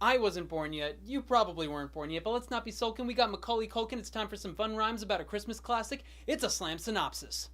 I wasn't born yet, you probably weren't born yet, but let's not be sulking. We got Macaulay Culkin, it's time for some fun rhymes about a Christmas classic. It's a slam synopsis.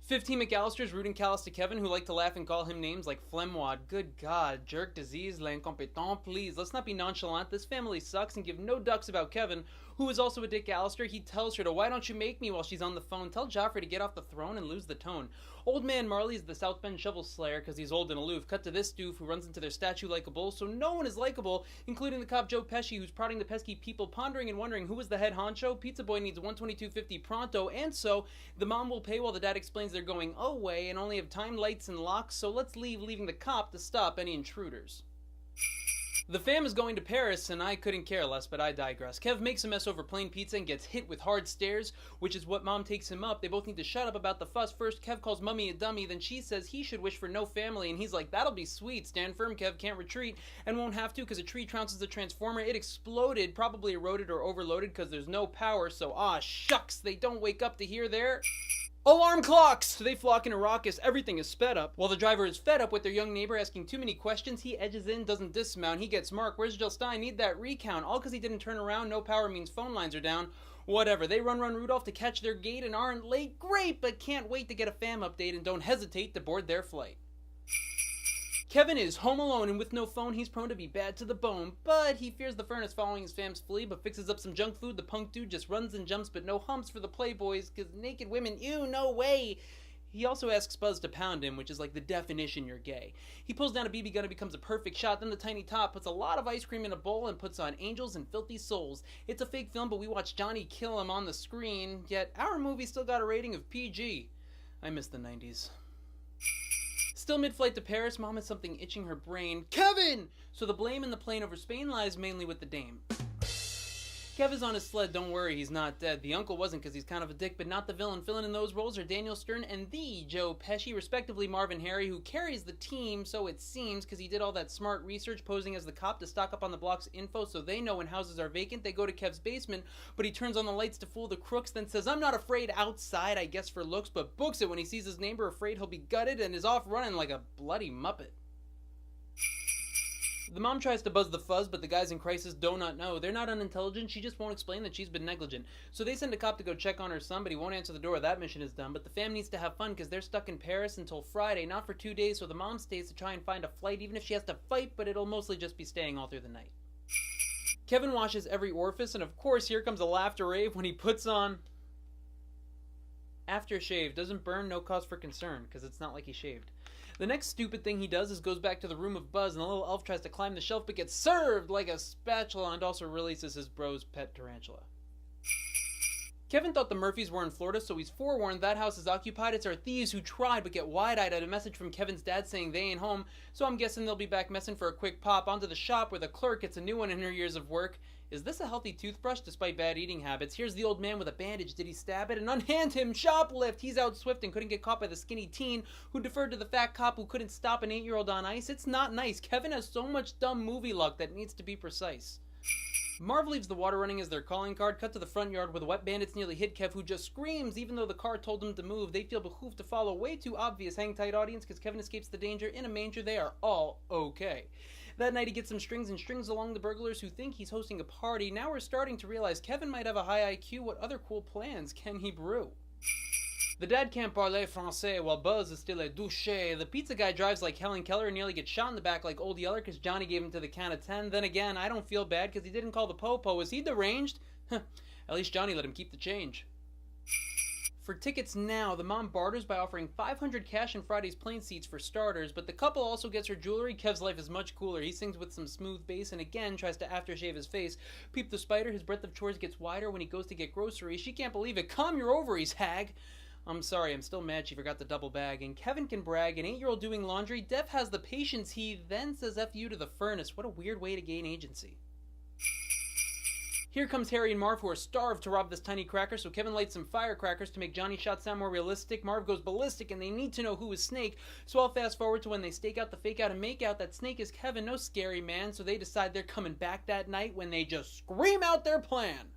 15 McAllisters rooting callous to Kevin, who like to laugh and call him names like Flemwad, good God, jerk, disease, l'incompétent, please. Let's not be nonchalant, this family sucks, and give no ducks about Kevin, who is also a Dick Allister. He tells her to, why don't you make me, while she's on the phone. Tell Joffrey to get off the throne and lose the tone. Old man Marley is the South Bend shovel slayer, cause he's old and aloof. Cut to this doof, who runs into their statue like a bull, so no one is likable, including the cop Joe Pesci, who's prodding the pesky people, pondering and wondering who was the head honcho. Pizza Boy needs $122.50 pronto, and so the mom will pay while the dad explains they're going away and only have time, lights, and locks, so let's leave, leaving the cop to stop any intruders. The fam is going to Paris, and I couldn't care less, but I digress. Kev makes a mess over plain pizza and gets hit with hard stares, which is what mom takes him up. They both need to shut up about the fuss. First, Kev calls mummy a dummy, then she says he should wish for no family, and he's like, that'll be sweet. Stand firm, Kev can't retreat, and won't have to because a tree trounces the transformer. It exploded, probably eroded or overloaded because there's no power, so shucks, they don't wake up to hear their alarm clocks! So they flock in a raucous, everything is sped up. While the driver is fed up with their young neighbor asking too many questions, he edges in, doesn't dismount. He gets Mark, where's Jill Stein? Need that recount. All because he didn't turn around, no power means phone lines are down. Whatever, they run Rudolph to catch their gate and aren't late. Great, but can't wait to get a fam update and don't hesitate to board their flight. Kevin is home alone, and with no phone, he's prone to be bad to the bone, but he fears the furnace following his fam's flea, but fixes up some junk food. The punk dude just runs and jumps, but no humps for the playboys, cause naked women, ew, no way. He also asks Buzz to pound him, which is like the definition you're gay. He pulls down a BB gun and becomes a perfect shot, then the tiny top puts a lot of ice cream in a bowl and puts on Angels and Filthy Souls. It's a fake film, but we watch Johnny kill him on the screen, yet our movie still got a rating of PG. I miss the 90s. Still mid-flight to Paris, mom has something itching her brain. Kevin! So the blame in the plane over Spain lies mainly with the dame. Kev is on his sled, don't worry, he's not dead. The uncle wasn't because he's kind of a dick, but not the villain. Filling in those roles are Daniel Stern and the Joe Pesci, respectively Marvin Harry, who carries the team, so it seems, because he did all that smart research posing as the cop to stock up on the block's info so they know when houses are vacant. They go to Kev's basement, but he turns on the lights to fool the crooks, then says, I'm not afraid outside, I guess for looks, but books it when he sees his neighbor afraid he'll be gutted and is off running like a bloody muppet. The mom tries to buzz the fuzz, but the guys in crisis do not know. They're not unintelligent, she just won't explain that she's been negligent. So they send a cop to go check on her son, but he won't answer the door. That mission is done. But the fam needs to have fun because they're stuck in Paris until Friday, not for 2 days, so the mom stays to try and find a flight, even if she has to fight, but it'll mostly just be staying all through the night. Kevin washes every orifice, and of course here comes a laughter rave when he puts on aftershave. Doesn't burn, no cause for concern, because it's not like he shaved. The next stupid thing he does is goes back to the room of Buzz, and the little elf tries to climb the shelf but gets served like a spatula, and also releases his bro's pet tarantula. Kevin thought the Murphys were in Florida, so he's forewarned that house is occupied. It's our thieves who tried but get wide-eyed at a message from Kevin's dad saying they ain't home, so I'm guessing they'll be back messing for a quick pop. Onto the shop where the clerk gets a new one in her years of work. Is this a healthy toothbrush despite bad eating habits? Here's the old man with a bandage. Did he stab it? And unhand him! Shoplift! He's out swift and couldn't get caught by the skinny teen who deferred to the fat cop who couldn't stop an 8-year-old on ice. It's not nice. Kevin has so much dumb movie luck that needs to be precise. Marv leaves the water running as their calling card. Cut to the front yard where the wet bandits nearly hit Kev, who just screams even though the car told him to move. They feel behooved to follow. Way too obvious. Hang tight, audience, because Kevin escapes the danger in a manger. They are all okay. That night he gets some strings and strings along the burglars who think he's hosting a party. Now we're starting to realize Kevin might have a high IQ. What other cool plans can he brew? The dad can't parler français while Buzz is still a douche. The pizza guy drives like Helen Keller and nearly gets shot in the back like Old Yeller because Johnny gave him to the count of 10. Then again, I don't feel bad because he didn't call the po-po. Is he deranged? At least Johnny let him keep the change. For tickets now, the mom barters by offering $500 cash and Friday's plane seats for starters, but the couple also gets her jewelry. Kev's life is much cooler. He sings with some smooth bass and again tries to aftershave his face. Peep the spider, his breadth of chores gets wider when he goes to get groceries. She can't believe it. Calm your ovaries, hag. I'm sorry, I'm still mad she forgot the double bag. And Kevin can brag, an 8-year-old doing laundry. Dev has the patience. He then says F you to the furnace. What a weird way to gain agency. Here comes Harry and Marv, who are starved to rob this tiny cracker, so Kevin lights some firecrackers to make Johnny's shot sound more realistic. Marv goes ballistic, and they need to know who is Snake, so I'll fast forward to when they stake out the fake out and make out that Snake is Kevin, no scary man, so they decide they're coming back that night when they just scream out their plan.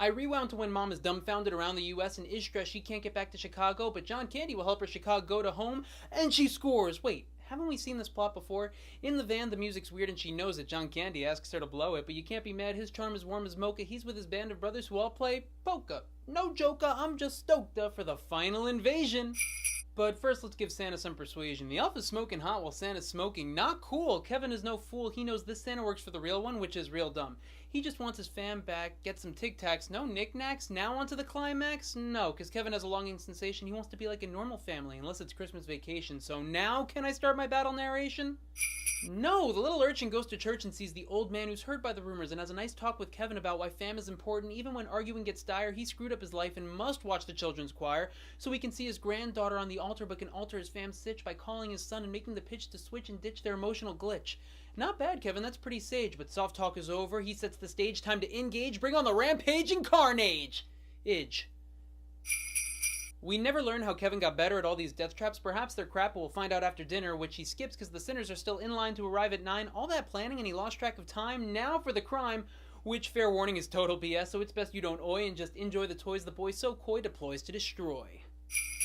I rewound to when Mom is dumbfounded around the US and is stressed she can't get back to Chicago, but John Candy will help her Chicago go to home, and she scores. Wait, haven't we seen this plot before? In the van, the music's weird and she knows it. John Candy asks her to blow it, but you can't be mad. His charm is warm as mocha. He's with his band of brothers who all play polka. No joker, I'm just stoked for the final invasion. But first, let's give Santa some persuasion. The elf is smoking hot while Santa's smoking. Not cool. Kevin is no fool. He knows this Santa works for the real one, which is real dumb. He just wants his fam back, get some Tic Tacs. No knickknacks. Now on to the climax? No, because Kevin has a longing sensation. He wants to be like a normal family, unless it's Christmas vacation. So now, can I start my battle narration? No, the little urchin goes to church and sees the old man who's hurt by the rumors and has a nice talk with Kevin about why fam is important. Even when arguing gets dire, he screwed up his life and must watch the children's choir so he can see his granddaughter on the altar but can alter his fam's sitch by calling his son and making the pitch to switch and ditch their emotional glitch. Not bad, Kevin, that's pretty sage, but soft talk is over. He sets the stage, time to engage, bring on the rampage and carnage! We never learn how Kevin got better at all these death traps. Perhaps they're crap, but we'll find out after dinner, which he skips because the sinners are still in line to arrive at 9. All that planning and he lost track of time. Now for the crime, which, fair warning, is total BS, so it's best you don't oi and just enjoy the toys the boy so coy deploys to destroy.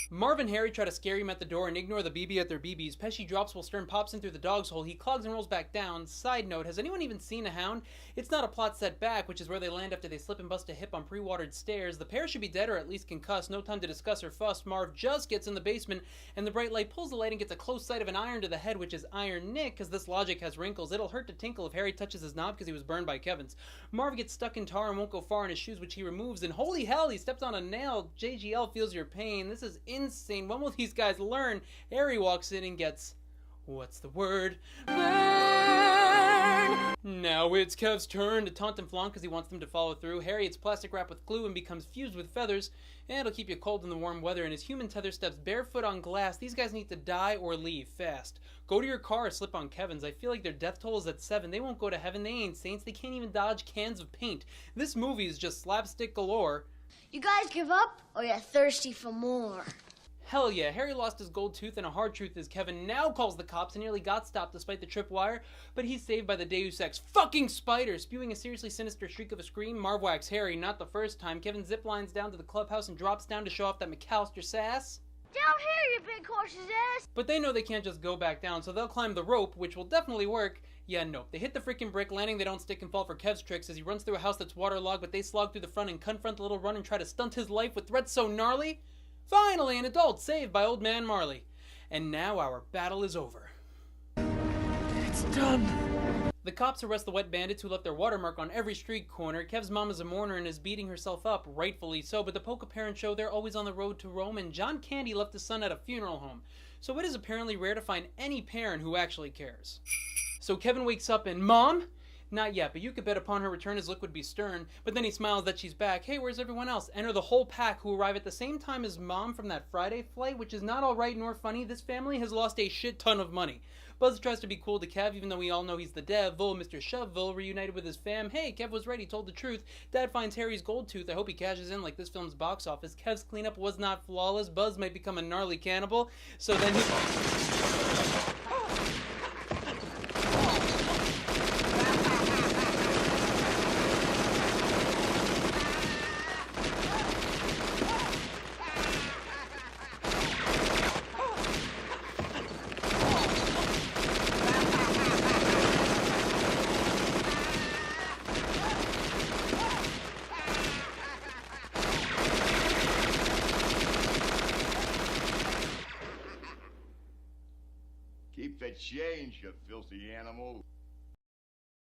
Marv and Harry try to scare him at the door and ignore the BB at their BBs. Pesci drops while Stern pops in through the dog's hole. He clogs and rolls back down. Side note, has anyone even seen a hound? It's not a plot set back, which is where they land after they slip and bust a hip on pre-watered stairs. The pair should be dead or at least concussed. No time to discuss or fuss. Marv just gets in the basement, and the bright light pulls the light and gets a close sight of an iron to the head, which is Iron Nick, because this logic has wrinkles. It'll hurt to tinkle if Harry touches his knob because he was burned by Kevin's. Marv gets stuck in tar and won't go far in his shoes, which he removes, and holy hell, he steps on a nail. JGL feels your pain. This is insane. When will these guys learn? Harry walks in and gets, what's the word? Burn! Now it's Kev's turn to taunt and flaunt because he wants them to follow through. Harry hits plastic wrap with glue and becomes fused with feathers, and it'll keep you cold in the warm weather, and his human tether steps barefoot on glass. These guys need to die or leave fast. Go to your car or slip on Kevin's. I feel like their death toll is at 7. They won't go to heaven. They ain't saints. They can't even dodge cans of paint. This movie is just slapstick galore. You guys give up, or you're thirsty for more? Hell yeah, Harry lost his gold tooth, and a hard truth is Kevin now calls the cops and nearly got stopped despite the tripwire, but he's saved by the Deus Ex fucking spider. Spewing a seriously sinister shriek of a scream, Marv whacks Harry, not the first time. Kevin ziplines down to the clubhouse and drops down to show off that McAllister sass. Down here, you big horse's ass! But they know they can't just go back down, so they'll climb the rope, which will definitely work. Yeah, nope. They hit the freaking brick, landing they don't stick and fall for Kev's tricks as he runs through a house that's waterlogged, but they slog through the front and confront the little run and try to stunt his life with threats so gnarly. Finally, an adult saved by Old Man Marley. And now our battle is over. It's done. The cops arrest the wet bandits who left their watermark on every street corner. Kev's mom is a mourner and is beating herself up, rightfully so, but the polka parents show they're always on the road to Rome, and John Candy left his son at a funeral home. So it is apparently rare to find any parent who actually cares. So Kevin wakes up and, Mom? Not yet, but you could bet upon her return his look would be stern, but then he smiles that she's back. Hey, where's everyone else? Enter the whole pack, who arrive at the same time as Mom from that Friday flight, which is not alright nor funny. This family has lost a shit ton of money. Buzz tries to be cool to Kev, even though we all know he's the devil. Mr. Shoveville reunited with his fam. Hey, Kev was right, he told the truth. Dad finds Harry's gold tooth. I hope he cashes in like this film's box office. Kev's cleanup was not flawless. Buzz might become a gnarly cannibal, so then he... Keep the change, you filthy animal.